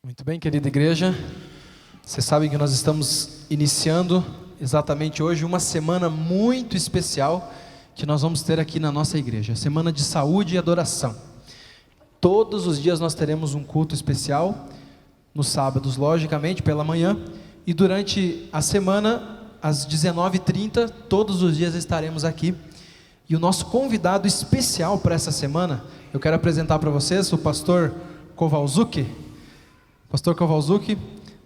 Muito bem, querida igreja, vocês sabem que nós estamos iniciando exatamente hoje uma semana muito especial que nós vamos ter aqui na nossa igreja, a semana de saúde e adoração. Todos os dias nós teremos um culto especial, nos sábados, logicamente, pela manhã, e durante a semana, às 19h30, todos os dias estaremos aqui. E o nosso convidado especial para essa semana, eu quero apresentar para vocês o pastor Kowalczuk. Pastor Kowalczuk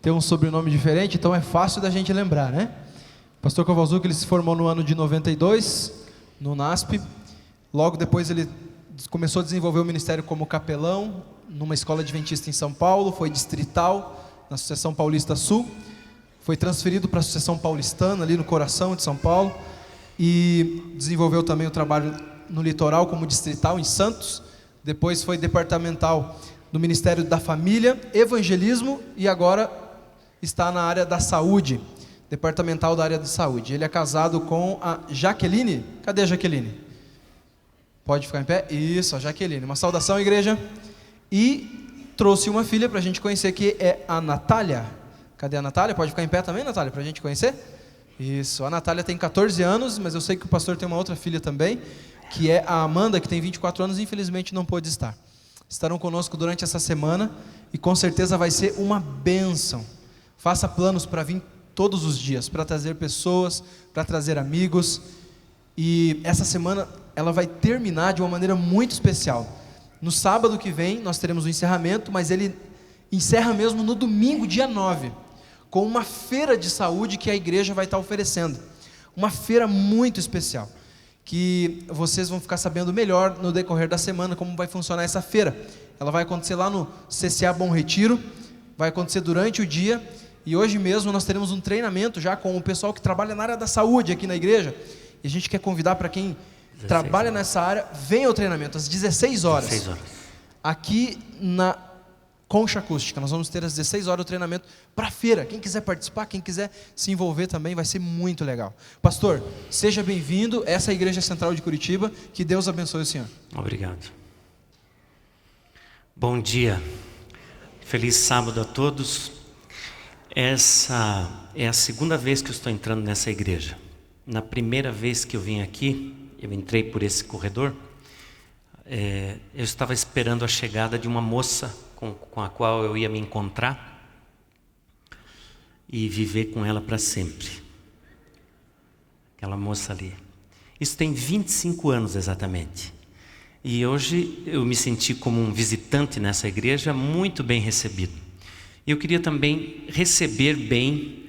tem um sobrenome diferente, então é fácil da gente lembrar, né? Pastor Kowalczuk, ele se formou no ano de 92, no NASP. Logo depois ele começou a desenvolver o ministério como capelão, numa escola adventista em São Paulo, foi distrital, na Associação Paulista Sul. Foi transferido para a Associação Paulistana, ali no coração de São Paulo. E desenvolveu também o trabalho no litoral como distrital, em Santos. Depois foi departamental do Ministério da Família, Evangelismo, e agora está na área da saúde, departamental da área de saúde. Ele é casado com a Jaqueline. Cadê a Jaqueline? Pode ficar em pé? Isso, a Jaqueline. Uma saudação, igreja. E trouxe uma filha para a gente conhecer, que é a Natália. Cadê a Natália? Pode ficar em pé também, Natália, para a gente conhecer? Isso, a Natália tem 14 anos, mas eu sei que o pastor tem uma outra filha também, que é a Amanda, que tem 24 anos e infelizmente não pôde estar. Estarão conosco durante essa semana e com certeza vai ser uma bênção. Faça planos para vir todos os dias, para trazer pessoas, para trazer amigos. E essa semana ela vai terminar de uma maneira muito especial. No sábado que vem nós teremos o encerramento, mas ele encerra mesmo no domingo, dia 9, com uma feira de saúde que a igreja vai estar oferecendo. Uma feira muito especial, que vocês vão ficar sabendo melhor no decorrer da semana como vai funcionar essa feira. Ela vai acontecer lá no CCA Bom Retiro, vai acontecer durante o dia, e hoje mesmo nós teremos um treinamento já com o pessoal que trabalha na área da saúde aqui na igreja, e a gente quer convidar para quem trabalha nessa área, venha ao treinamento às 16 horas, aqui na Concha Acústica. Nós vamos ter às 16 horas o treinamento para a feira. Quem quiser participar, quem quiser se envolver também, vai ser muito legal. Pastor, seja bem-vindo. Essa é a Igreja Central de Curitiba. Que Deus abençoe o senhor. Obrigado. Bom dia. Feliz sábado a todos. Essa é a segunda vez que eu estou entrando nessa igreja. Na primeira vez que eu vim aqui, eu entrei por esse corredor, eu estava esperando a chegada de uma moça com a qual eu ia me encontrar e viver com ela para sempre. Aquela moça ali. Isso tem 25 anos exatamente. E hoje eu me senti como um visitante nessa igreja, muito bem recebido. E eu queria também receber bem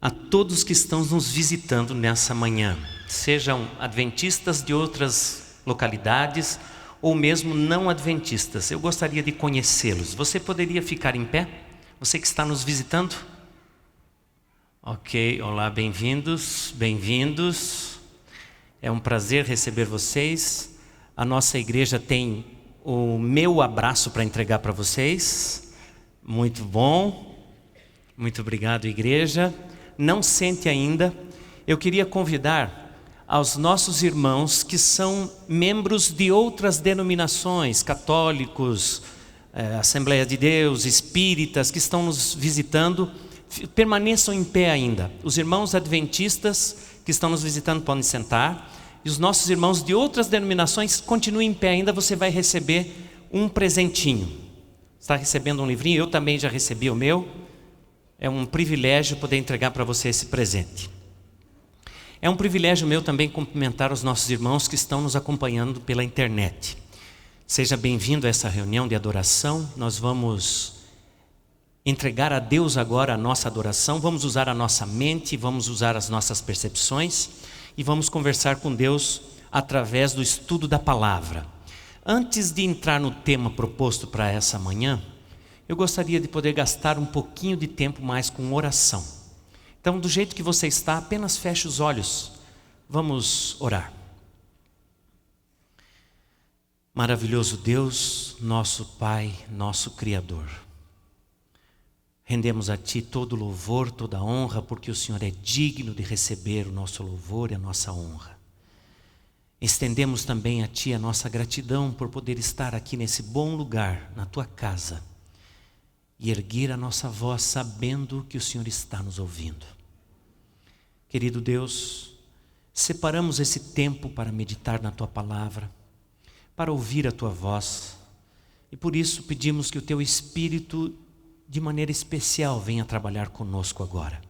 a todos que estão nos visitando nessa manhã, sejam adventistas de outras localidades ou mesmo não adventistas. Eu gostaria de conhecê-los. Você poderia ficar em pé? Você que está nos visitando? Ok, olá, bem-vindos, bem-vindos. É um prazer receber vocês. A nossa igreja tem o meu abraço para entregar para vocês. Muito bom. Muito obrigado, igreja. Não sente ainda. Eu queria convidar aos nossos irmãos que são membros de outras denominações, católicos, Assembleia de Deus, espíritas, que estão nos visitando, permaneçam em pé ainda. Os irmãos adventistas que estão nos visitando podem sentar, e os nossos irmãos de outras denominações continuem em pé ainda. Você vai receber um presentinho. Está recebendo um livrinho? Eu também já recebi o meu. É um privilégio poder entregar para você esse presente. É um privilégio meu também cumprimentar os nossos irmãos que estão nos acompanhando pela internet. Seja bem-vindo a essa reunião de adoração. Nós vamos entregar a Deus agora a nossa adoração. Vamos usar a nossa mente, vamos usar as nossas percepções e vamos conversar com Deus através do estudo da palavra. Antes de entrar no tema proposto para essa manhã, eu gostaria de poder gastar um pouquinho de tempo mais com oração. Então, do jeito que você está, apenas feche os olhos. Vamos orar. Maravilhoso Deus, nosso Pai, nosso Criador. Rendemos a Ti todo louvor, toda honra, porque o Senhor é digno de receber o nosso louvor e a nossa honra. Estendemos também a Ti a nossa gratidão por poder estar aqui nesse bom lugar, na Tua casa. e erguer a nossa voz sabendo que o Senhor está nos ouvindo. Querido Deus, separamos esse tempo para meditar na Tua palavra, para ouvir a Tua voz, e por isso pedimos que o Teu Espírito, de maneira especial, venha trabalhar conosco agora.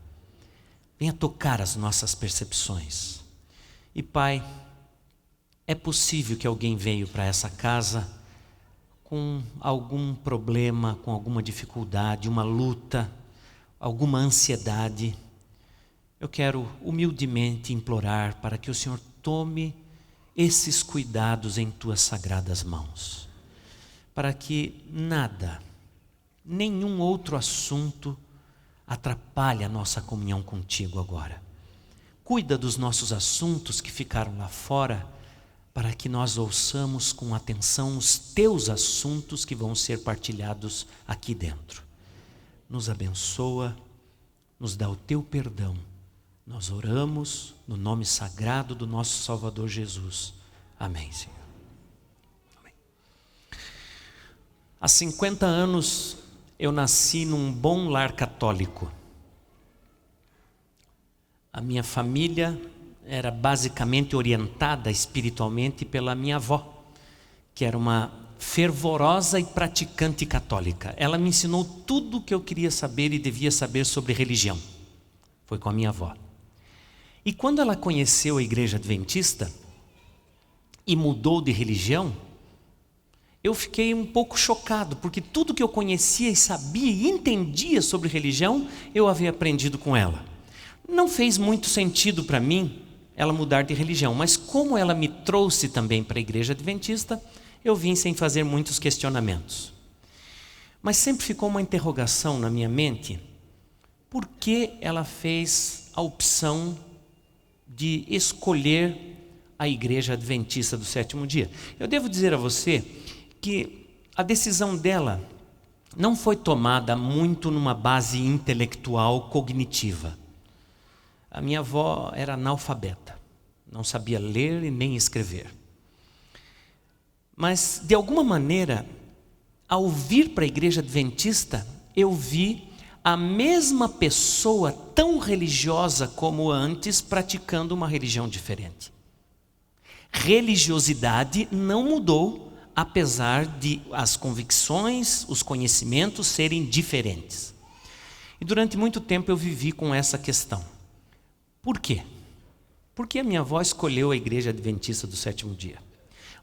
Venha tocar as nossas percepções. E Pai, é possível que alguém veio para essa casa com algum problema, com alguma dificuldade, uma luta, alguma ansiedade. Eu quero humildemente implorar para que o Senhor tome esses cuidados em Tuas sagradas mãos, para que nada, nenhum outro assunto atrapalhe a nossa comunhão contigo agora. Cuida dos nossos assuntos que ficaram lá fora, para que nós ouçamos com atenção os Teus assuntos que vão ser partilhados aqui dentro. Nos abençoa, nos dá o Teu perdão. Nós oramos no nome sagrado do nosso Salvador Jesus. Amém, Senhor. Amém. Há 50 anos eu nasci num bom lar católico. A minha família era basicamente orientada espiritualmente pela minha avó, que era uma fervorosa e praticante católica. Ela me ensinou tudo o que eu queria saber e devia saber sobre religião. Foi com a minha avó. E quando ela conheceu a Igreja Adventista e mudou de religião, eu fiquei um pouco chocado, porque tudo que eu conhecia e sabia e entendia sobre religião, eu havia aprendido com ela. Não fez muito sentido para mim ela mudar de religião, mas como ela me trouxe também para a Igreja Adventista, eu vim sem fazer muitos questionamentos. Mas sempre ficou uma interrogação na minha mente, por que ela fez a opção de escolher a Igreja Adventista do Sétimo Dia? Eu devo dizer a você que a decisão dela não foi tomada muito numa base intelectual cognitiva. A minha avó era analfabeta, não sabia ler e nem escrever. Mas, de alguma maneira, ao vir para a Igreja Adventista, eu vi a mesma pessoa tão religiosa como antes, praticando uma religião diferente. Religiosidade não mudou, apesar de as convicções, os conhecimentos serem diferentes. E durante muito tempo eu vivi com essa questão. Por quê? Por que a minha avó escolheu a Igreja Adventista do Sétimo Dia?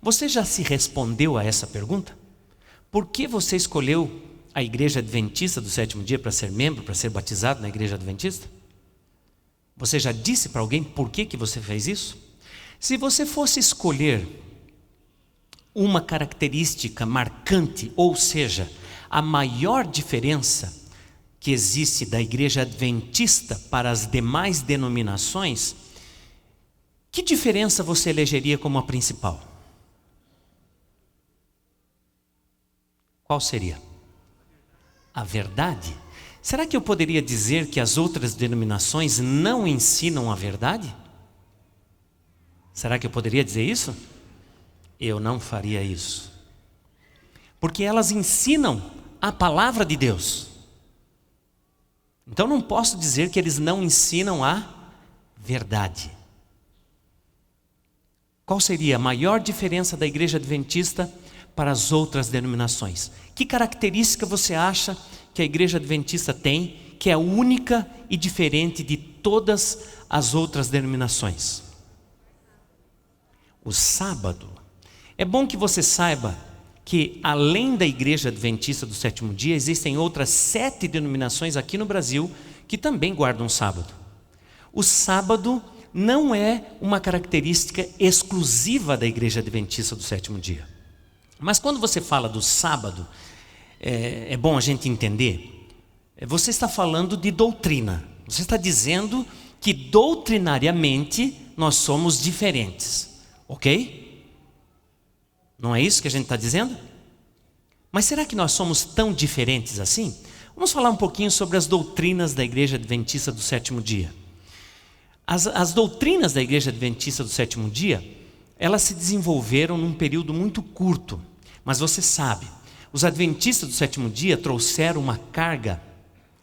Você já se respondeu a essa pergunta? Por que você escolheu a Igreja Adventista do Sétimo Dia para ser membro, para ser batizado na Igreja Adventista? Você já disse para alguém por que você fez isso? Se você fosse escolher uma característica marcante, ou seja, a maior diferença que existe da Igreja Adventista para as demais denominações, que diferença você elegeria como a principal? Qual seria? A verdade. Será que eu poderia dizer que as outras denominações não ensinam a verdade? Será que eu poderia dizer isso? Eu não faria isso. Porque elas ensinam a palavra de Deus. Então não posso dizer que eles não ensinam a verdade. Qual seria a maior diferença da Igreja Adventista para as outras denominações? Que característica você acha que a Igreja Adventista tem, que é única e diferente de todas as outras denominações? O sábado. É bom que você saiba que além da Igreja Adventista do Sétimo Dia, existem outras 7 denominações aqui no Brasil que também guardam o sábado. O sábado não é uma característica exclusiva da Igreja Adventista do Sétimo Dia. Mas quando você fala do sábado, é bom a gente entender, você está falando de doutrina. Você está dizendo que doutrinariamente nós somos diferentes, ok? Não é isso que a gente está dizendo? Mas será que nós somos tão diferentes assim? Vamos falar um pouquinho sobre as doutrinas da Igreja Adventista do Sétimo Dia. As doutrinas da Igreja Adventista do Sétimo Dia, elas se desenvolveram num período muito curto. Mas você sabe, Os adventistas do sétimo dia trouxeram uma carga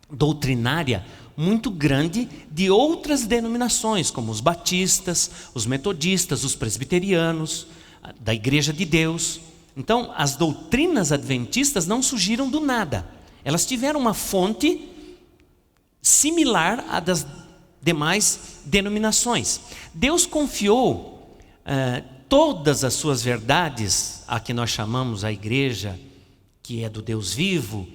doutrinária muito grande de outras denominações, como os batistas, os metodistas, os presbiterianos, da Igreja de Deus. Então, as doutrinas adventistas não surgiram do nada. Elas tiveram uma fonte similar à das demais denominações. Deus confiou todas as suas verdades, a que nós chamamos a igreja, que é do Deus vivo,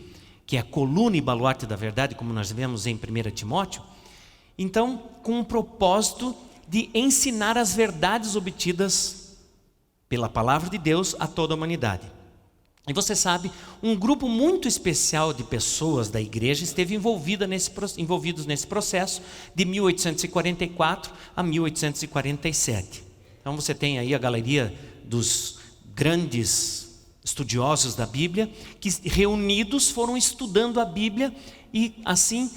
que é a coluna e baluarte da verdade, como nós vemos em 1 Timóteo, então, com o propósito de ensinar as verdades obtidas pela palavra de Deus a toda a humanidade. E você sabe, um grupo muito especial de pessoas da igreja esteve envolvidos nesse processo de 1844 a 1847. Então você tem aí a galeria dos grandes estudiosos da Bíblia, que reunidos foram estudando a Bíblia e assim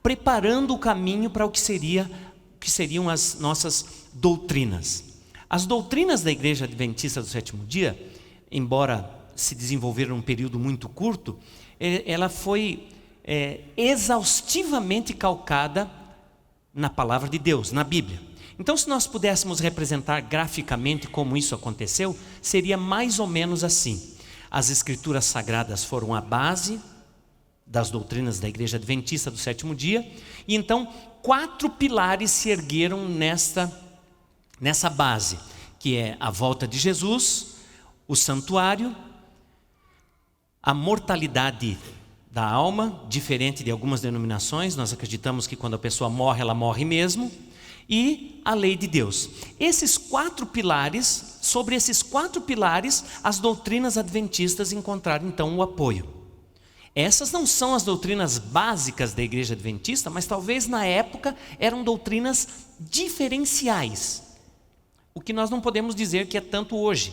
preparando o caminho para o que seriam as nossas doutrinas. As doutrinas da Igreja Adventista do Sétimo Dia, embora se desenvolveram num período muito curto, ela foi exaustivamente calcada na palavra de Deus, na Bíblia. Então, se nós pudéssemos representar graficamente como isso aconteceu, seria mais ou menos assim. As Escrituras Sagradas foram a base das doutrinas da Igreja Adventista do Sétimo Dia, e então 4 pilares se ergueram nessa base, que é a volta de Jesus, o santuário, a mortalidade da alma, diferente de algumas denominações. Nós acreditamos que quando a pessoa morre, ela morre mesmo, e a lei de Deus. Sobre esses 4 pilares, as doutrinas adventistas encontraram então o apoio. Essas não são as doutrinas básicas da Igreja Adventista, mas talvez na época eram doutrinas diferenciais. O que nós não podemos dizer que é tanto hoje,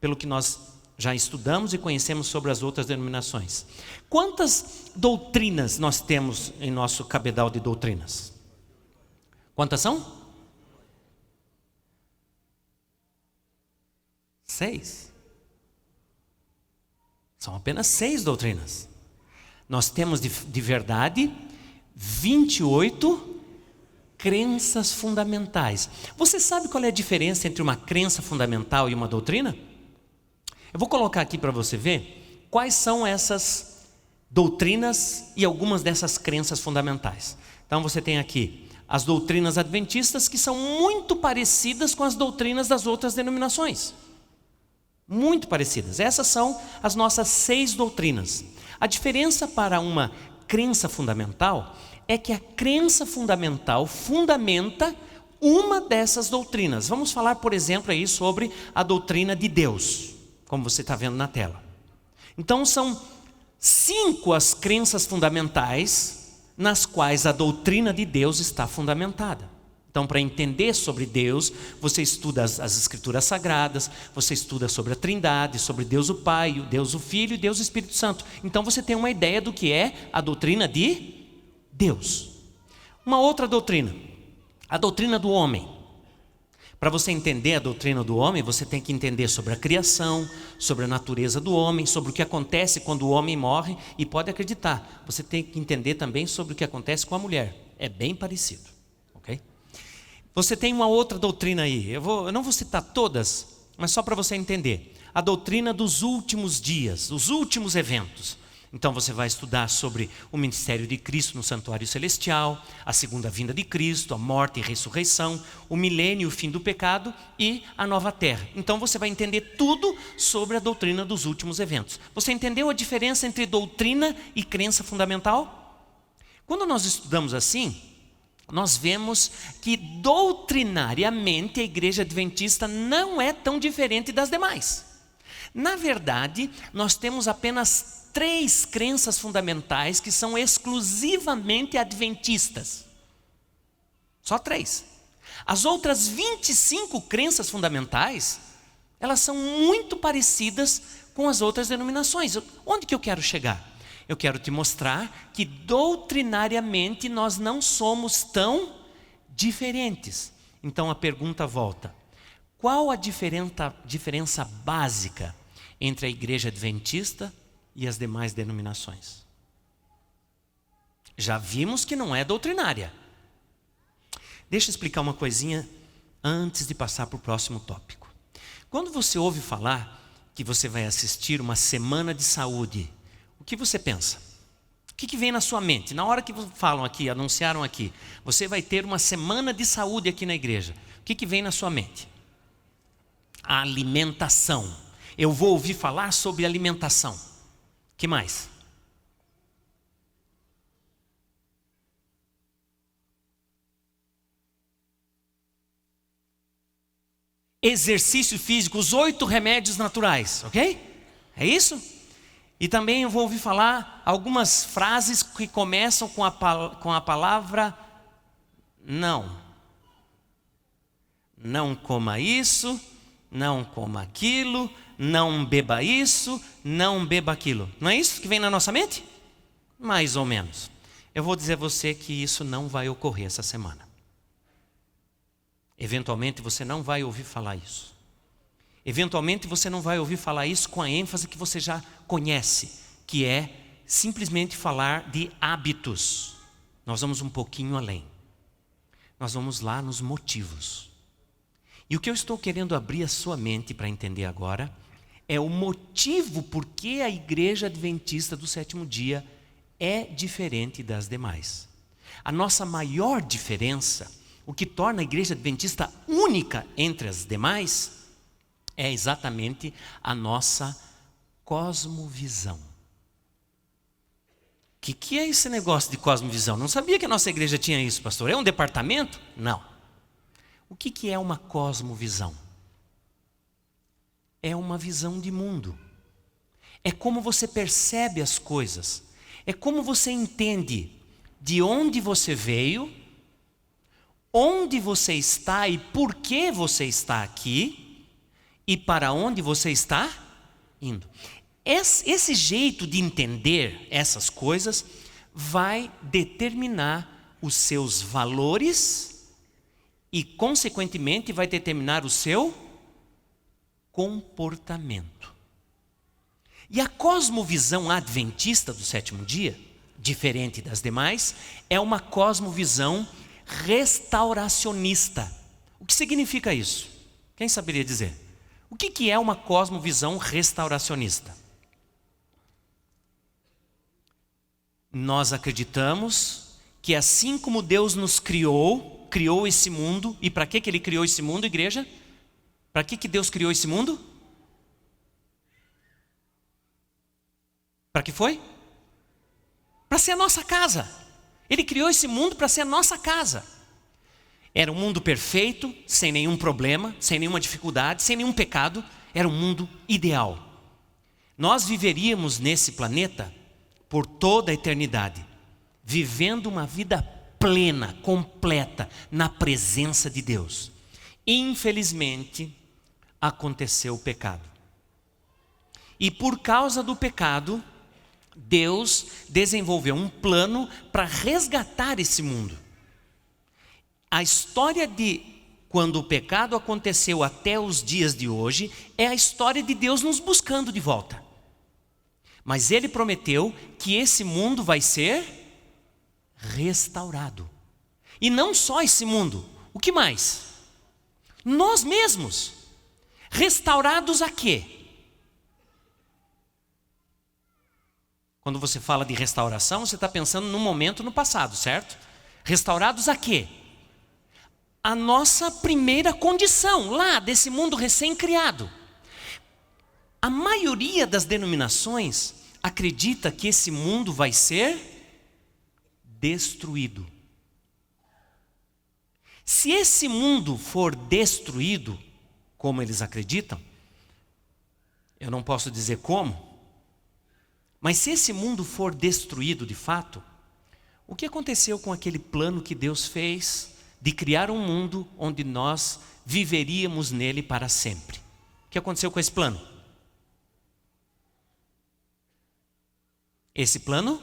pelo que nós já estudamos e conhecemos sobre as outras denominações. Quantas doutrinas nós temos em nosso cabedal de doutrinas? Quantas são? 6. São apenas 6 doutrinas. Nós temos de verdade 28 crenças fundamentais. Você sabe qual é a diferença entre uma crença fundamental e uma doutrina? Eu vou colocar aqui para você ver quais são essas doutrinas e algumas dessas crenças fundamentais. Então você tem aqui as doutrinas adventistas, que são muito parecidas com as doutrinas das outras denominações. Muito parecidas. Essas são as nossas 6 doutrinas. A diferença para uma crença fundamental é que a crença fundamental fundamenta uma dessas doutrinas. Vamos falar, por exemplo, aí sobre a doutrina de Deus, como você está vendo na tela. Então são 5 as crenças fundamentais nas quais a doutrina de Deus está fundamentada. Então, para entender sobre Deus, você estuda as Escrituras Sagradas, você estuda sobre a Trindade, sobre Deus o Pai, Deus o Filho e Deus o Espírito Santo. Então você tem uma ideia do que é a doutrina de Deus. Uma outra doutrina, a doutrina do homem. Para você entender a doutrina do homem, você tem que entender sobre a criação, sobre a natureza do homem, sobre o que acontece quando o homem morre, e pode acreditar, você tem que entender também sobre o que acontece com a mulher. É bem parecido, ok? Você tem uma outra doutrina aí, eu não vou citar todas, mas só para você entender. A doutrina dos últimos dias, os últimos eventos. Então você vai estudar sobre o ministério de Cristo no santuário celestial, a segunda vinda de Cristo, a morte e ressurreição, o milênio e o fim do pecado e a nova terra. Então você vai entender tudo sobre a doutrina dos últimos eventos. Você entendeu a diferença entre doutrina e crença fundamental? Quando nós estudamos assim, nós vemos que doutrinariamente a Igreja Adventista não é tão diferente das demais. Na verdade, nós temos apenas 3 crenças fundamentais que são exclusivamente adventistas. Só 3. As outras 25 crenças fundamentais, elas são muito parecidas com as outras denominações. Onde que eu quero chegar? Eu quero te mostrar que doutrinariamente nós não somos tão diferentes. Então a pergunta volta: qual a diferença básica entre a Igreja Adventista e as demais denominações. Já vimos que não é doutrinária. Deixa eu explicar uma coisinha antes de passar para o próximo tópico. Quando você ouve falar que você vai assistir uma semana de saúde, o que você pensa? O que vem na sua mente? Na hora que falam aqui, anunciaram aqui, você vai ter uma semana de saúde aqui na igreja. O que vem na sua mente? A alimentação. Eu vou ouvir falar sobre alimentação. O que mais? Exercício físico, os 8 remédios naturais, ok? É isso? E também eu vou ouvir falar algumas frases que começam com a palavra não. Não coma isso, não coma aquilo, não beba isso, não beba aquilo. Não é isso que vem na nossa mente? Mais ou menos. Eu vou dizer a você que isso não vai ocorrer essa semana. Eventualmente você não vai ouvir falar isso. Eventualmente você não vai ouvir falar isso com a ênfase que você já conhece, que é simplesmente falar de hábitos. Nós vamos um pouquinho além. Nós vamos lá nos motivos. E o que eu estou querendo abrir a sua mente para entender agora é o motivo por que a Igreja Adventista do Sétimo Dia é diferente das demais. A nossa maior diferença, o que torna a Igreja Adventista única entre as demais, é exatamente a nossa cosmovisão. O que é esse negócio de cosmovisão? Não sabia que a nossa igreja tinha isso, pastor. É um departamento? Não. O que é uma cosmovisão? É uma visão de mundo. É como você percebe as coisas. É como você entende de onde você veio, onde você está e por que você está aqui e para onde você está indo. Esse jeito de entender essas coisas vai determinar os seus valores e, consequentemente, vai determinar o seu comportamento. E a cosmovisão adventista do sétimo dia, diferente das demais, é uma cosmovisão restauracionista. O que significa isso? Quem saberia dizer? O que é uma cosmovisão restauracionista? Nós acreditamos que assim como Deus nos criou esse mundo. E para que Ele criou esse mundo, igreja? Para que Deus criou esse mundo? Para que foi? Para ser a nossa casa. Ele criou esse mundo para ser a nossa casa. Era um mundo perfeito, sem nenhum problema, sem nenhuma dificuldade, sem nenhum pecado. Era um mundo ideal. Nós viveríamos nesse planeta por toda a eternidade, vivendo uma vida plena, completa, na presença de Deus. Infelizmente, aconteceu o pecado. E por causa do pecado, Deus desenvolveu um plano para resgatar esse mundo. A história de quando o pecado aconteceu até os dias de hoje é a história de Deus nos buscando de volta. Mas Ele prometeu que esse mundo vai ser restaurado. E não só esse mundo, o que mais? Nós mesmos. Restaurados a quê? Quando você fala de restauração, você está pensando num momento no passado, certo? Restaurados a quê? A nossa primeira condição, lá desse mundo recém-criado. A maioria das denominações acredita que esse mundo vai ser destruído. Se esse mundo for destruído, como eles acreditam, eu não posso dizer como, mas se esse mundo for destruído de fato, o que aconteceu com aquele plano que Deus fez de criar um mundo onde nós viveríamos nele para sempre? O que aconteceu com esse plano? Esse plano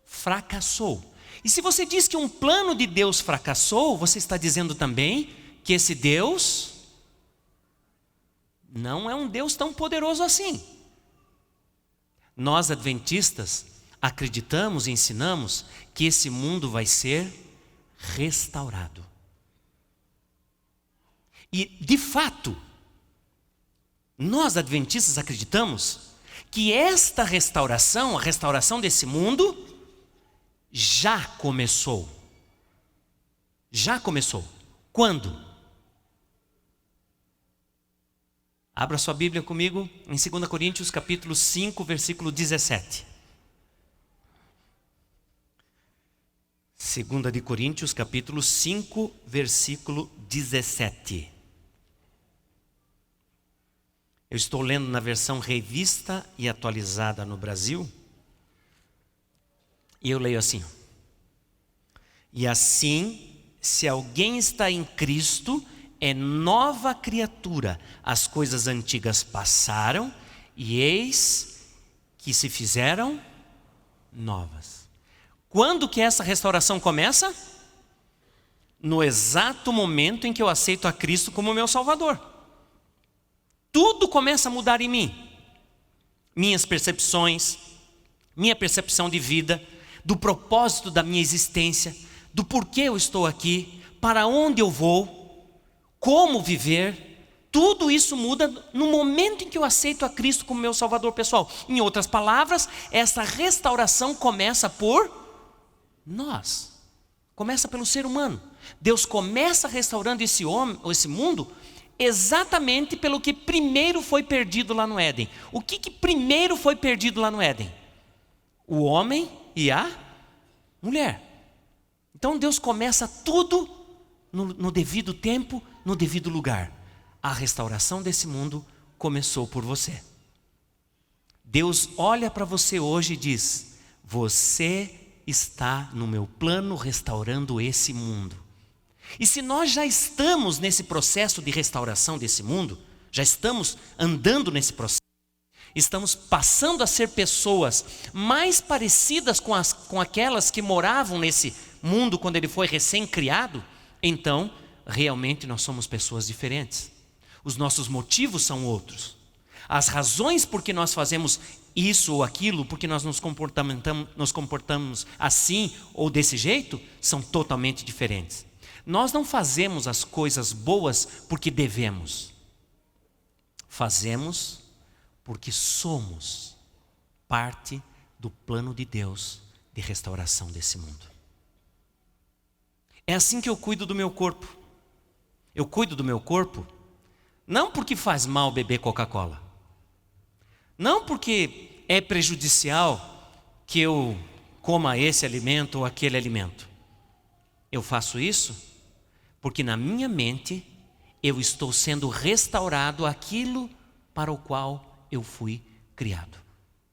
fracassou. E se você diz que um plano de Deus fracassou, você está dizendo também que esse Deus não é um Deus tão poderoso assim. Nós adventistas acreditamos e ensinamos que esse mundo vai ser restaurado. E, de fato, nós adventistas acreditamos que esta restauração, a restauração desse mundo, já começou. Já começou. Quando? Abra sua Bíblia comigo em 2 Coríntios capítulo 5, versículo 17. 2 de Coríntios capítulo 5, versículo 17. Eu estou lendo na versão revista e atualizada no Brasil. E eu leio assim: e assim, se alguém está em Cristo, é nova criatura. As coisas antigas passaram e eis que se fizeram novas. Quando que essa restauração começa? No exato momento em que eu aceito a Cristo como meu Salvador. Tudo começa a mudar em mim. Minhas percepções, minha percepção de vida, do propósito da minha existência, do porquê eu estou aqui, para onde eu vou, como viver. Tudo isso muda no momento em que eu aceito a Cristo como meu Salvador pessoal. Em outras palavras, essa restauração começa por nós. Começa pelo ser humano. Deus começa restaurando esse mundo exatamente pelo que primeiro foi perdido lá no Éden. O que primeiro foi perdido lá no Éden? O homem e a mulher. Então Deus começa tudo no devido tempo, no devido lugar. A restauração desse mundo começou por você. Deus olha para você hoje e diz: você está no meu plano restaurando esse mundo. E se nós já estamos nesse processo de restauração desse mundo, já estamos andando nesse processo, estamos passando a ser pessoas mais parecidas com aquelas que moravam nesse mundo quando ele foi recém-criado, então realmente nós somos pessoas diferentes. Os nossos motivos são outros. As razões por que nós fazemos isso ou aquilo, porque nós nos comportamos assim ou desse jeito, são totalmente diferentes. Nós não fazemos as coisas boas porque devemos. Fazemos porque somos parte do plano de Deus de restauração desse mundo. É assim que eu cuido do meu corpo. Eu cuido do meu corpo não porque faz mal beber Coca-Cola. Não porque é prejudicial que eu coma esse alimento ou aquele alimento. Eu faço isso porque na minha mente eu estou sendo restaurado àquilo para o qual eu fui criado,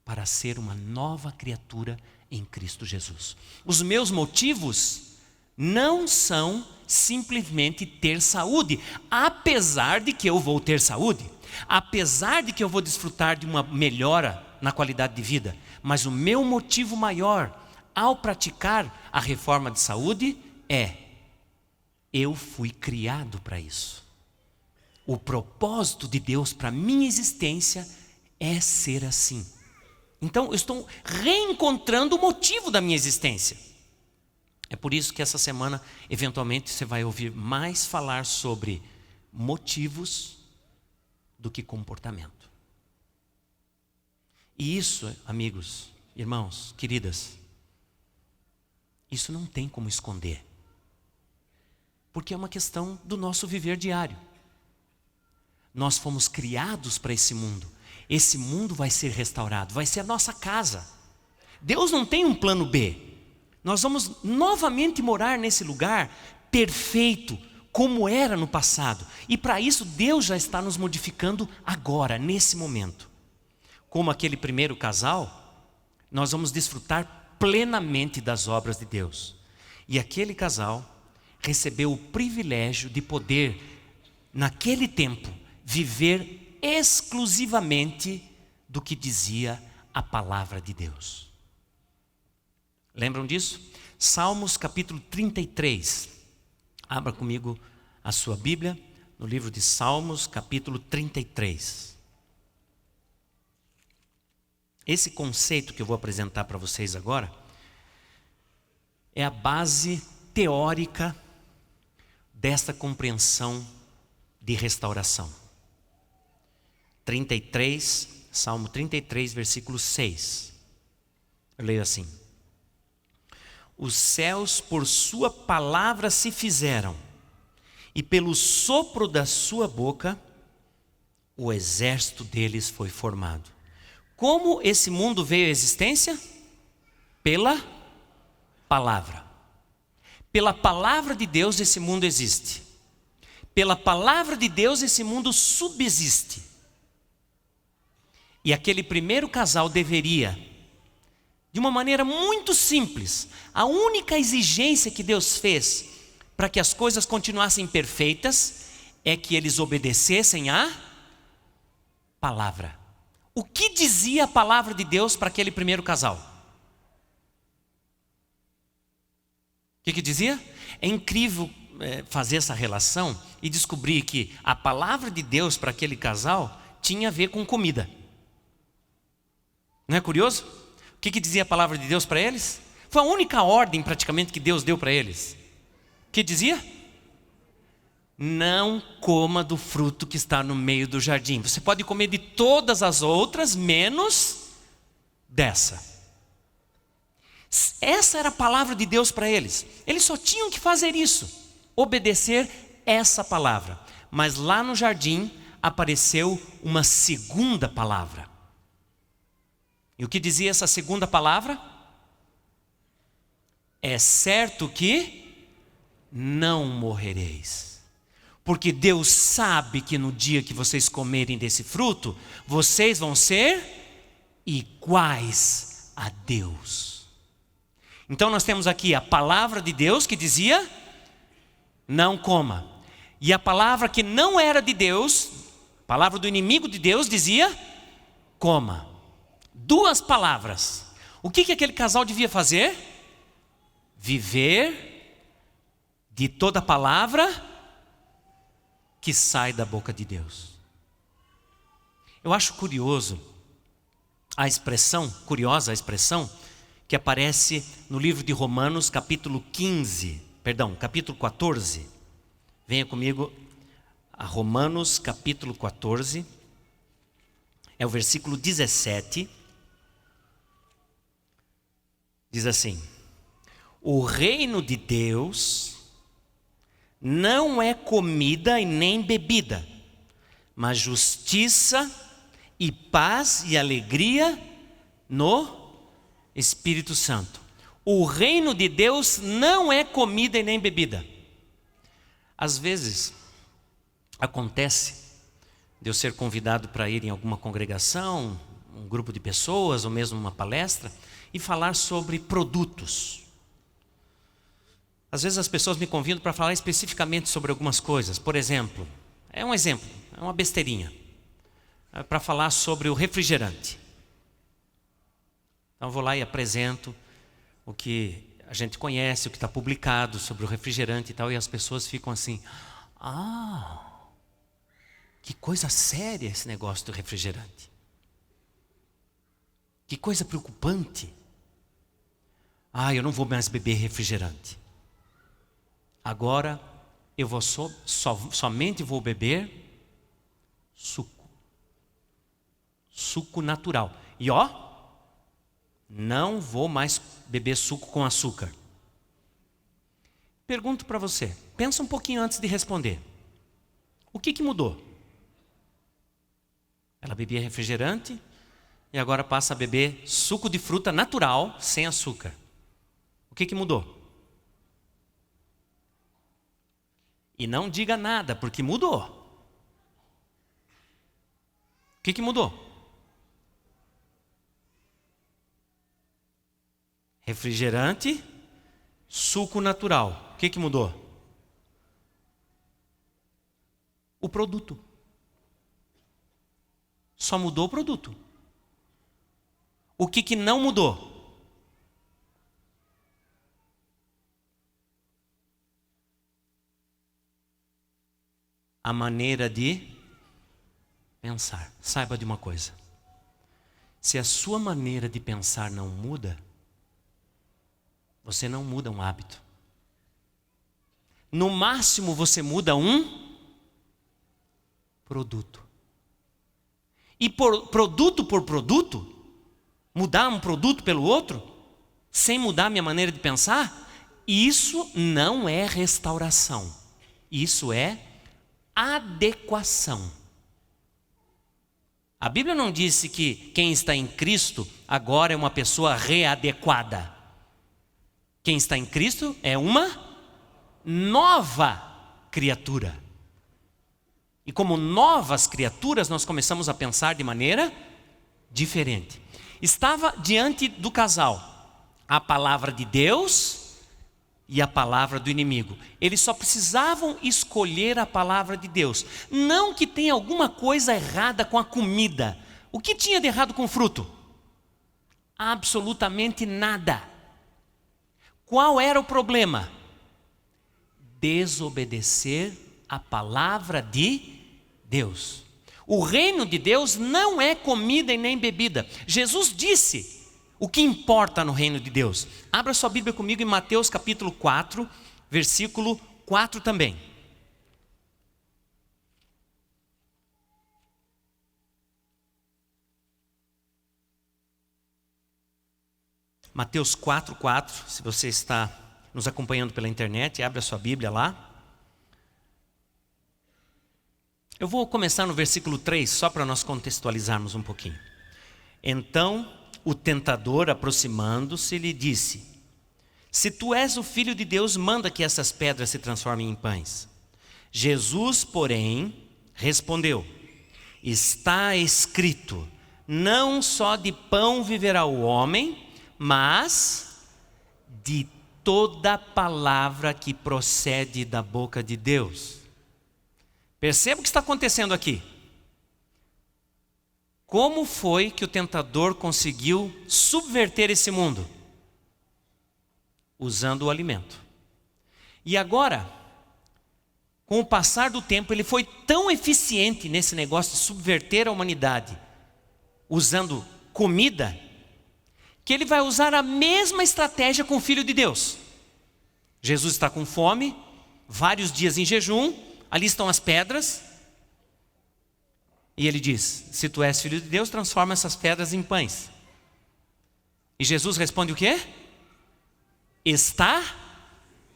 para ser uma nova criatura em Cristo Jesus. Os meus motivos não são simplesmente ter saúde, apesar de que eu vou ter saúde, apesar de que eu vou desfrutar de uma melhora na qualidade de vida, mas o meu motivo maior ao praticar a reforma de saúde é: eu fui criado para isso. O propósito de Deus para a minha existência é ser assim. Então eu estou reencontrando o motivo da minha existência. É por isso que essa semana, eventualmente, você vai ouvir mais falar sobre motivos do que comportamento. E isso, amigos, irmãos, queridas, isso não tem como esconder. Porque é uma questão do nosso viver diário. Nós fomos criados para esse mundo. Esse mundo vai ser restaurado, vai ser a nossa casa. Deus não tem um plano B. Nós vamos novamente morar nesse lugar perfeito, como era no passado. E para isso Deus já está nos modificando agora, nesse momento. Como aquele primeiro casal, nós vamos desfrutar plenamente das obras de Deus. E aquele casal recebeu o privilégio de poder, naquele tempo, viver exclusivamente do que dizia a palavra de Deus. Lembram disso? Salmos capítulo 33. Abra comigo a sua Bíblia no livro de Salmos capítulo 33. Esse conceito que eu vou apresentar para vocês agora é a base teórica desta compreensão de restauração. Salmo 33, versículo 6. Eu leio assim: os céus por sua palavra se fizeram, e pelo sopro da sua boca o exército deles foi formado. Como esse mundo veio à existência? Pela palavra. Pela palavra de Deus esse mundo existe. Pela palavra de Deus esse mundo subsiste. E aquele primeiro casal deveria, de uma maneira muito simples, a única exigência que Deus fez para que as coisas continuassem perfeitas é que eles obedecessem à palavra. O que dizia a palavra de Deus para aquele primeiro casal? O que dizia? É incrível fazer essa relação e descobrir que a palavra de Deus para aquele casal tinha a ver com comida. Não é curioso? O que dizia a palavra de Deus para eles? Foi a única ordem praticamente que Deus deu para eles. O que dizia? Não coma do fruto que está no meio do jardim. Você pode comer de todas as outras, menos dessa. Essa era a palavra de Deus para eles. Eles só tinham que fazer isso, obedecer essa palavra. Mas lá no jardim apareceu uma segunda palavra. E o que dizia essa segunda palavra? É certo que não morrereis. Porque Deus sabe que no dia que vocês comerem desse fruto, vocês vão ser iguais a Deus. Então nós temos aqui a palavra de Deus que dizia: não coma. E a palavra que não era de Deus, a palavra do inimigo de Deus dizia: coma. Duas palavras. O que aquele casal devia fazer? Viver de toda palavra que sai da boca de Deus. Eu acho curiosa a expressão que aparece no livro de Romanos, capítulo 14. Venha comigo a Romanos, capítulo 14. É o versículo 17. Diz assim: o reino de Deus não é comida e nem bebida, mas justiça e paz e alegria no Espírito Santo. O reino de Deus não é comida e nem bebida. Às vezes acontece de eu ser convidado para ir em alguma congregação, um grupo de pessoas ou mesmo uma palestra, e falar sobre produtos. Às vezes as pessoas me convidam para falar especificamente sobre algumas coisas. Por exemplo, é uma besteirinha, para falar sobre o refrigerante. Então eu vou lá e apresento o que a gente conhece, o que está publicado sobre o refrigerante e tal, e as pessoas ficam assim: que coisa séria esse negócio do refrigerante. Que coisa preocupante. Eu não vou mais beber refrigerante. Agora eu vou somente vou beber suco natural. E não vou mais beber suco com açúcar. Pergunto para você, pensa um pouquinho antes de responder. O que mudou? Ela bebia refrigerante e agora passa a beber suco de fruta natural, sem açúcar. O que mudou? E não diga nada, porque mudou. O que mudou? Refrigerante, suco natural. O que mudou? O produto. Só mudou o produto. O que não mudou? A maneira de pensar. Saiba de uma coisa: Se a sua maneira de pensar não muda, você não muda um hábito. No máximo você muda um produto. E produto por produto, mudar um produto pelo outro, sem mudar minha maneira de pensar, isso não é restauração. Isso é adequação. A Bíblia não disse que quem está em Cristo agora é uma pessoa readequada. Quem está em Cristo é uma nova criatura. E como novas criaturas, nós começamos a pensar de maneira diferente. Estava diante do casal a palavra de Deus e a palavra do inimigo. Eles só precisavam escolher a palavra de Deus. Não que tenha alguma coisa errada com a comida. O que tinha de errado com o fruto? Absolutamente nada. Qual era o problema? Desobedecer a palavra de Deus. O reino de Deus não é comida e nem bebida. Jesus disse o que importa no reino de Deus. Abra sua Bíblia comigo em Mateus capítulo 4, versículo 4 também. Mateus 4:4, se você está nos acompanhando pela internet, abre a sua Bíblia lá. Eu vou começar no versículo 3, só para nós contextualizarmos um pouquinho. Então o tentador, aproximando-se, lhe disse: se tu és o Filho de Deus, manda que essas pedras se transformem em pães. Jesus, porém, respondeu: está escrito, não só de pão viverá o homem, mas de toda palavra que procede da boca de Deus. Perceba o que está acontecendo aqui. Como foi que o tentador conseguiu subverter esse mundo? Usando o alimento. E agora, com o passar do tempo, ele foi tão eficiente nesse negócio de subverter a humanidade, usando comida, que ele vai usar a mesma estratégia com o Filho de Deus. Jesus está com fome, vários dias em jejum, ali estão as pedras, e ele diz: se tu és Filho de Deus, transforma essas pedras em pães. E Jesus responde o quê? Está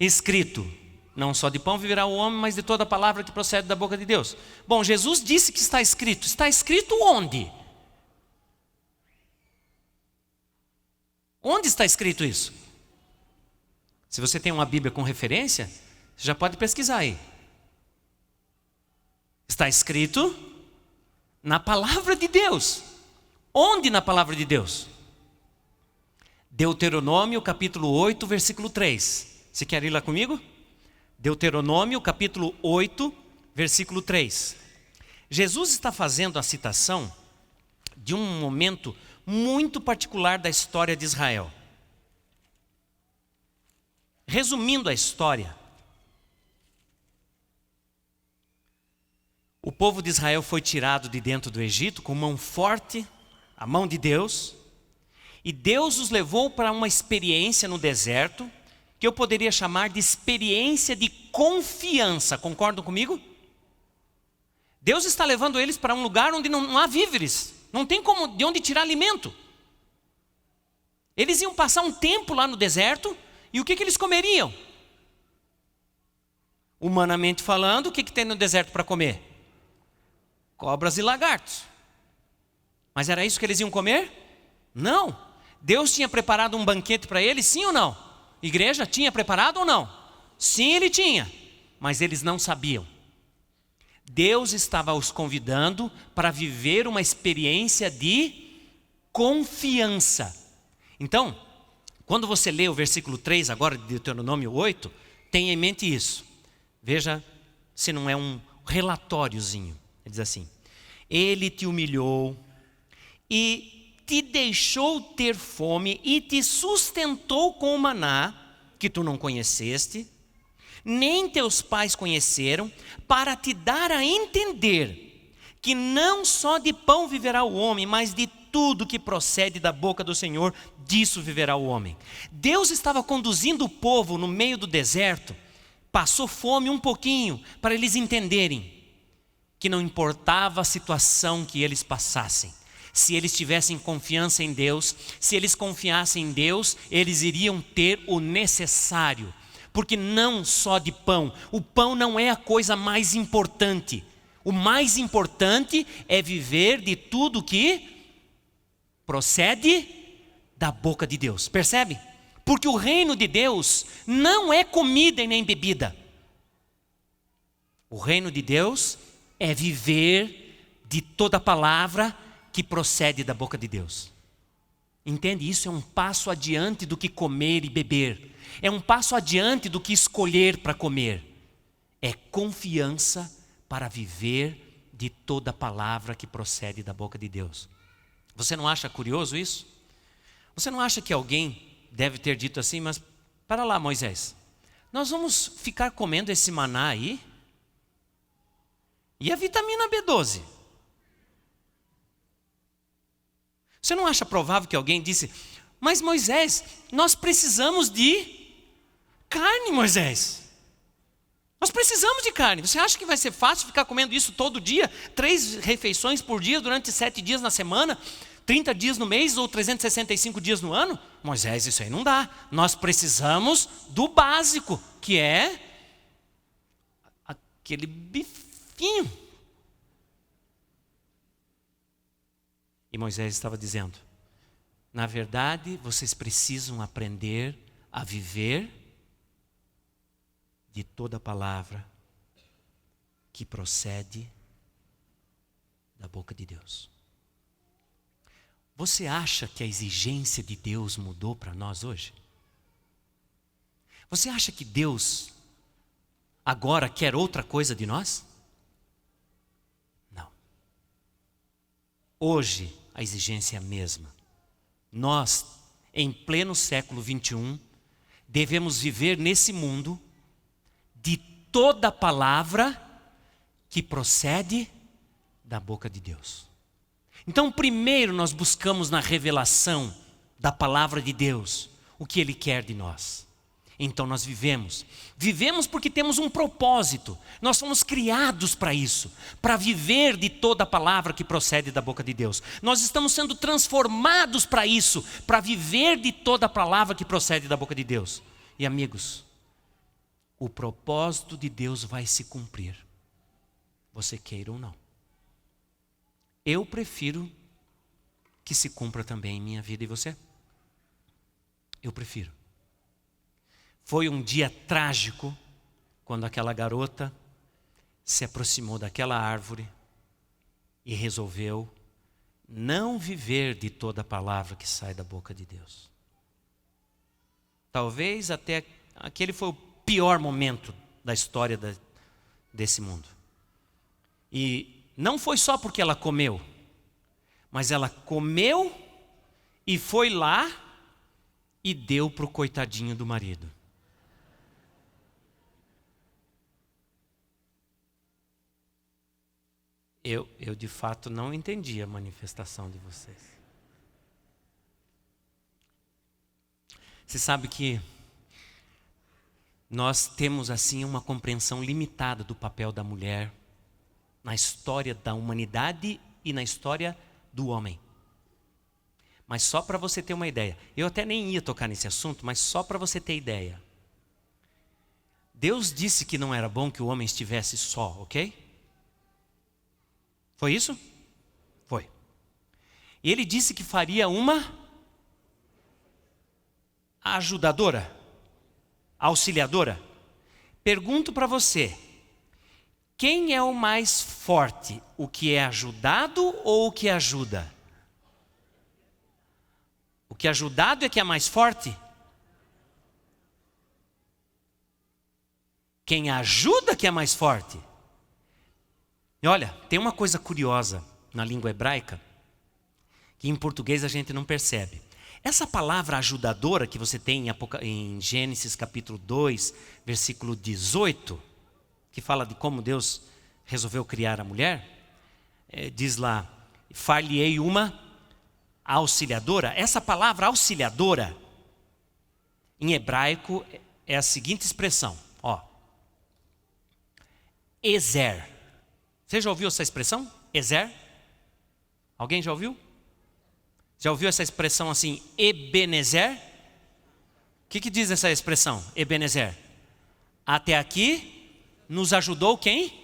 escrito, não só de pão viverá o homem, mas de toda palavra que procede da boca de Deus. Bom, Jesus disse que está escrito onde? Onde está escrito isso? Se você tem uma Bíblia com referência, você já pode pesquisar aí. Está escrito na palavra de Deus. Onde na palavra de Deus? Deuteronômio capítulo 8, versículo 3. Você quer ir lá comigo? Deuteronômio capítulo 8, versículo 3. Jesus está fazendo a citação de um momento muito particular da história de Israel. Resumindo a história, o povo de Israel foi tirado de dentro do Egito com mão forte, a mão de Deus, e Deus os levou para uma experiência no deserto, que eu poderia chamar de experiência de confiança. Concordam comigo? Deus está levando eles para um lugar onde não há víveres, não tem de onde tirar alimento. Eles iam passar um tempo lá no deserto, e o que eles comeriam? Humanamente falando, o que tem no deserto para comer? Cobras e lagartos. Mas era isso que eles iam comer? Não. Deus tinha preparado um banquete para eles, sim ou não? Igreja, tinha preparado ou não? Sim, ele tinha. Mas eles não sabiam. Deus estava os convidando para viver uma experiência de confiança. Então, quando você lê o versículo 3 agora de Deuteronômio 8, tenha em mente isso. Veja se não é um relatóriozinho. Ele diz assim: ele te humilhou e te deixou ter fome e te sustentou com o maná que tu não conheceste, nem teus pais conheceram, para te dar a entender que não só de pão viverá o homem, mas de tudo que procede da boca do Senhor, disso viverá o homem. Deus estava conduzindo o povo no meio do deserto, passou fome um pouquinho, para eles entenderem que não importava a situação que eles passassem. Se eles tivessem confiança em Deus, se eles confiassem em Deus, eles iriam ter o necessário. Porque não só de pão, o pão não é a coisa mais importante. O mais importante é viver de tudo que procede da boca de Deus. Percebe? Porque o reino de Deus não é comida e nem bebida. O reino de Deus é viver de toda palavra que procede da boca de Deus. Entende? Isso é um passo adiante do que comer e beber. É um passo adiante do que escolher para comer. É confiança para viver de toda palavra que procede da boca de Deus. Você não acha curioso isso? Você não acha que alguém deve ter dito assim, mas para lá, Moisés, nós vamos ficar comendo esse maná aí? E a vitamina B12? Você não acha provável que alguém disse, mas Moisés, nós precisamos de carne, Moisés. Nós precisamos de carne. Você acha que vai ser fácil ficar comendo isso todo dia? 3 refeições por dia durante 7 dias na semana? 30 dias no mês ou 365 dias no ano? Moisés, isso aí não dá. Nós precisamos do básico, que é aquele bifinho. E Moisés estava dizendo, na verdade, vocês precisam aprender a viver de toda palavra que procede da boca de Deus. Você acha que a exigência de Deus mudou para nós hoje? Você acha que Deus agora quer outra coisa de nós? Não. Hoje a exigência é a mesma. Nós, em pleno século 21, devemos viver nesse mundo de toda palavra que procede da boca de Deus. Então, primeiro nós buscamos na revelação da palavra de Deus o que Ele quer de nós. Então nós vivemos porque temos um propósito. Nós fomos criados para isso, para viver de toda palavra que procede da boca de Deus. Nós estamos sendo transformados para isso, para viver de toda palavra que procede da boca de Deus. E amigos, o propósito de Deus vai se cumprir, você queira ou não. Eu prefiro que se cumpra também em minha vida, e você? Eu prefiro. Foi um dia trágico quando aquela garota se aproximou daquela árvore e resolveu não viver de toda palavra que sai da boca de Deus. Talvez até aquele foi o pior momento da história desse mundo. E não foi só porque ela comeu, mas ela comeu e foi lá e deu para o coitadinho do marido. Eu de fato não entendi a manifestação de vocês. Você sabe que nós temos assim uma compreensão limitada do papel da mulher na história da humanidade e na história do homem. Mas só para você ter uma ideia, eu até nem ia tocar nesse assunto, mas só para você ter ideia. Deus disse que não era bom que o homem estivesse só, ok? Foi isso? Foi. E Ele disse que faria uma ajudadora, auxiliadora. Pergunto para você, quem é o mais forte? O que é ajudado ou o que ajuda? O que é ajudado é que é mais forte? Quem ajuda que é mais forte? E olha, tem uma coisa curiosa na língua hebraica, que em português a gente não percebe. Essa palavra ajudadora que você tem em Gênesis capítulo 2, versículo 18, que fala de como Deus resolveu criar a mulher, diz lá, far-lhe-ei uma auxiliadora, essa palavra auxiliadora, em hebraico, é a seguinte expressão, ó. Ezer. Você já ouviu essa expressão? Ezer? Alguém já ouviu? Já ouviu essa expressão assim, Ebenezer? O que diz essa expressão, Ebenezer? Até aqui nos ajudou quem?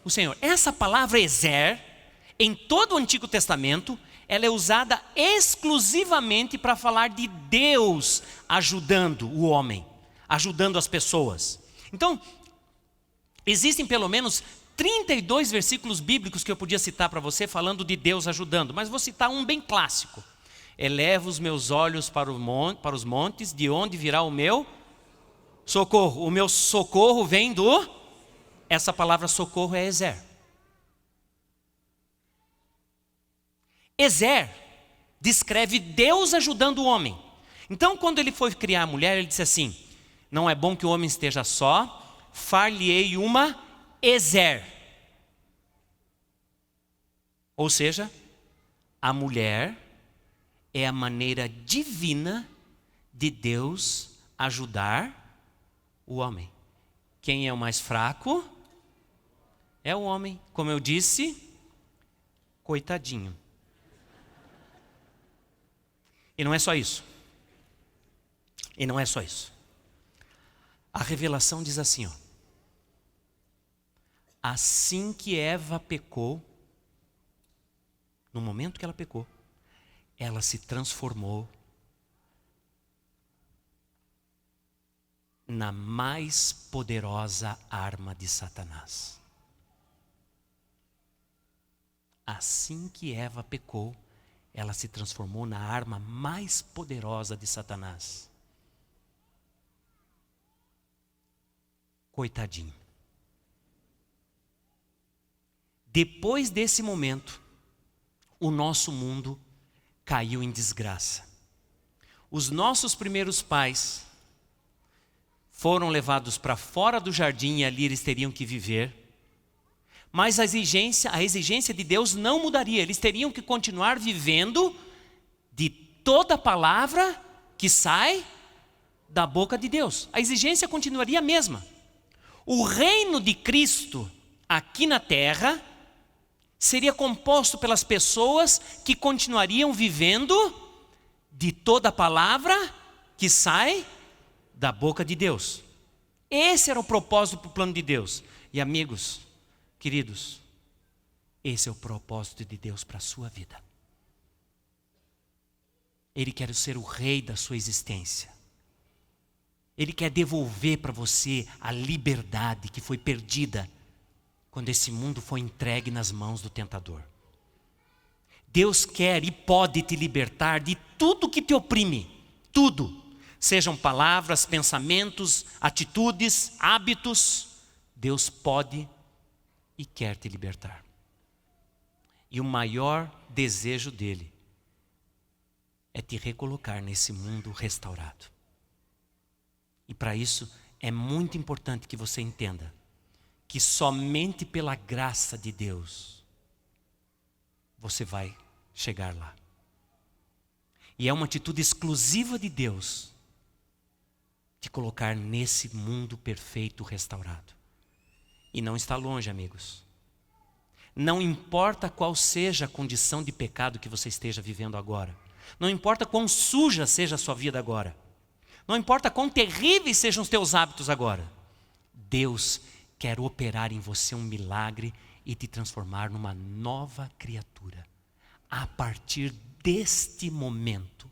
O Senhor. Essa palavra Ezer, em todo o Antigo Testamento, ela é usada exclusivamente para falar de Deus ajudando o homem, ajudando as pessoas. Então, existem pelo menos 32 versículos bíblicos que eu podia citar para você falando de Deus ajudando, mas vou citar um bem clássico. Elevo os meus olhos para os montes, de onde virá o meu socorro? O meu socorro vem do... Essa palavra socorro é Ezer. Ezer descreve Deus ajudando o homem. Então, quando ele foi criar a mulher, ele disse assim: não é bom que o homem esteja só, far-lhe-ei uma Ezer. Ou seja, a mulher é a maneira divina de Deus ajudar o homem. Quem é o mais fraco? É o homem. Como eu disse, coitadinho. E não é só isso. E não é só isso. A revelação diz assim, ó. Assim que Eva pecou, no momento que ela pecou, ela se transformou na mais poderosa arma de Satanás. Assim que Eva pecou, ela se transformou na arma mais poderosa de Satanás. Coitadinho. Depois desse momento, o nosso mundo caiu em desgraça. Os nossos primeiros pais foram levados para fora do jardim e ali eles teriam que viver. Mas a exigência de Deus não mudaria. Eles teriam que continuar vivendo de toda palavra que sai da boca de Deus. A exigência continuaria a mesma. O reino de Cristo aqui na terra seria composto pelas pessoas que continuariam vivendo de toda palavra que sai da boca de Deus. Esse era o propósito para o plano de Deus. E amigos, queridos, esse é o propósito de Deus para a sua vida. Ele quer ser o rei da sua existência. Ele quer devolver para você a liberdade que foi perdida quando esse mundo foi entregue nas mãos do tentador. Deus quer e pode te libertar de tudo que te oprime. Tudo. Sejam palavras, pensamentos, atitudes, hábitos. Deus pode e quer te libertar. E o maior desejo dele é te recolocar nesse mundo restaurado. E para isso é muito importante que você entenda que somente pela graça de Deus você vai chegar lá. E é uma atitude exclusiva de Deus te colocar nesse mundo perfeito restaurado. E não está longe, amigos. Não importa qual seja a condição de pecado que você esteja vivendo agora. Não importa quão suja seja a sua vida agora. Não importa quão terríveis sejam os teus hábitos agora. Deus quer operar em você um milagre e te transformar numa nova criatura. A partir deste momento,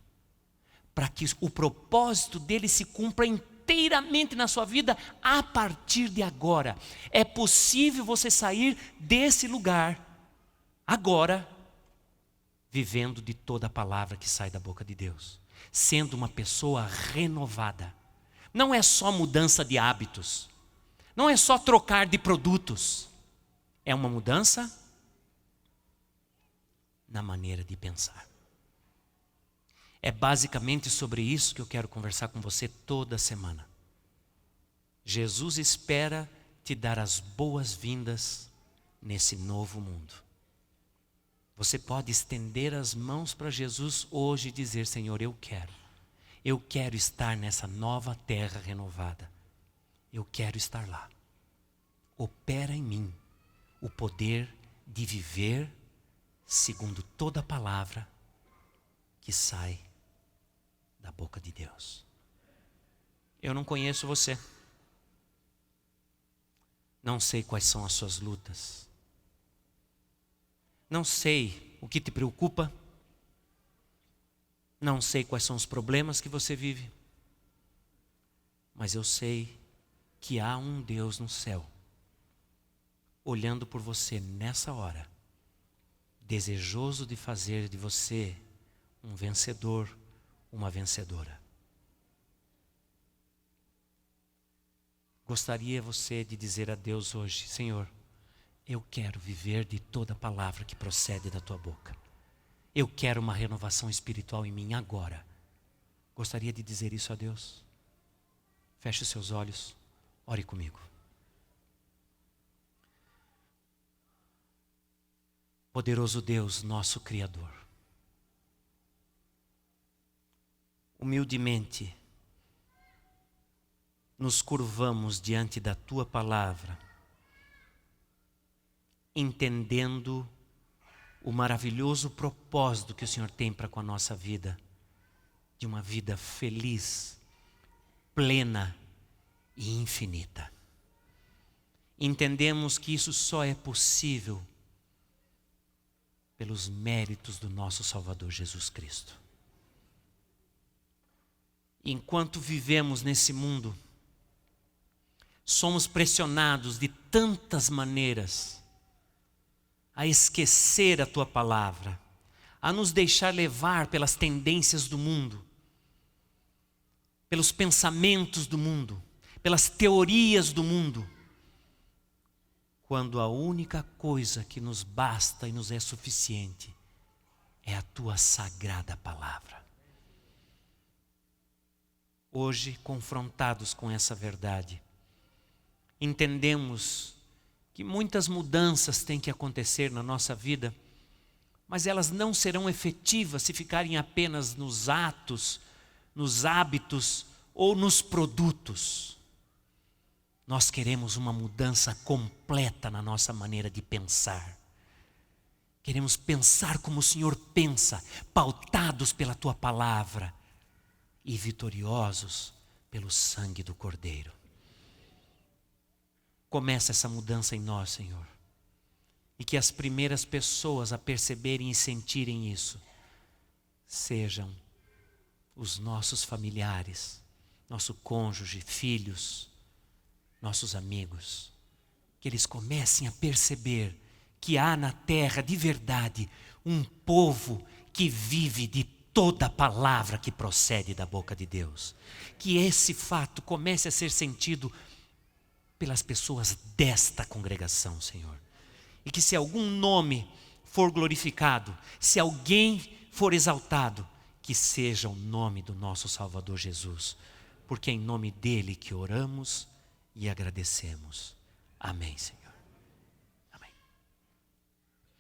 para que o propósito dele se cumpra inteiramente na sua vida, a partir de agora. É possível você sair desse lugar, agora, vivendo de toda a palavra que sai da boca de Deus. Sendo uma pessoa renovada. Não é só mudança de hábitos. Não é só trocar de produtos. É uma mudança na maneira de pensar. É basicamente sobre isso que eu quero conversar com você toda semana. Jesus espera te dar as boas-vindas nesse novo mundo. Você pode estender as mãos para Jesus hoje e dizer: Senhor, eu quero estar nessa nova terra renovada. Eu quero estar lá. Opera em mim o poder de viver segundo toda a palavra que sai da boca de Deus. Eu não conheço você. Não sei quais são as suas lutas. Não sei o que te preocupa. Não sei quais são os problemas que você vive. Mas eu sei que há um Deus no céu, olhando por você nessa hora, desejoso de fazer de você um vencedor, uma vencedora. Gostaria você de dizer a Deus hoje: Senhor, eu quero viver de toda palavra que procede da tua boca. Eu quero uma renovação espiritual em mim agora. Gostaria de dizer isso a Deus? Feche os seus olhos, ore comigo. Poderoso Deus, nosso Criador, humildemente nos curvamos diante da tua palavra, entendendo o maravilhoso propósito que o Senhor tem para com a nossa vida, de uma vida feliz, plena e infinita. Entendemos que isso só é possível pelos méritos do nosso Salvador Jesus Cristo. Enquanto vivemos nesse mundo, somos pressionados de tantas maneiras a esquecer a tua palavra, a nos deixar levar pelas tendências do mundo, pelos pensamentos do mundo, pelas teorias do mundo, quando a única coisa que nos basta e nos é suficiente é a tua sagrada palavra. Hoje, confrontados com essa verdade, entendemos que muitas mudanças têm que acontecer na nossa vida, mas elas não serão efetivas se ficarem apenas nos atos, nos hábitos ou nos produtos. Nós queremos uma mudança completa na nossa maneira de pensar. Queremos pensar como o Senhor pensa, pautados pela tua palavra e vitoriosos pelo sangue do Cordeiro. Começa essa mudança em nós, Senhor. E que as primeiras pessoas a perceberem e sentirem isso sejam os nossos familiares, nosso cônjuge, filhos, nossos amigos. Que eles comecem a perceber que há na terra de verdade um povo que vive de toda a palavra que procede da boca de Deus. Que esse fato comece a ser sentido pelas pessoas desta congregação, Senhor. E que se algum nome for glorificado, se alguém for exaltado, que seja o nome do nosso Salvador Jesus, porque é em nome dele que oramos e agradecemos. Amém, Senhor.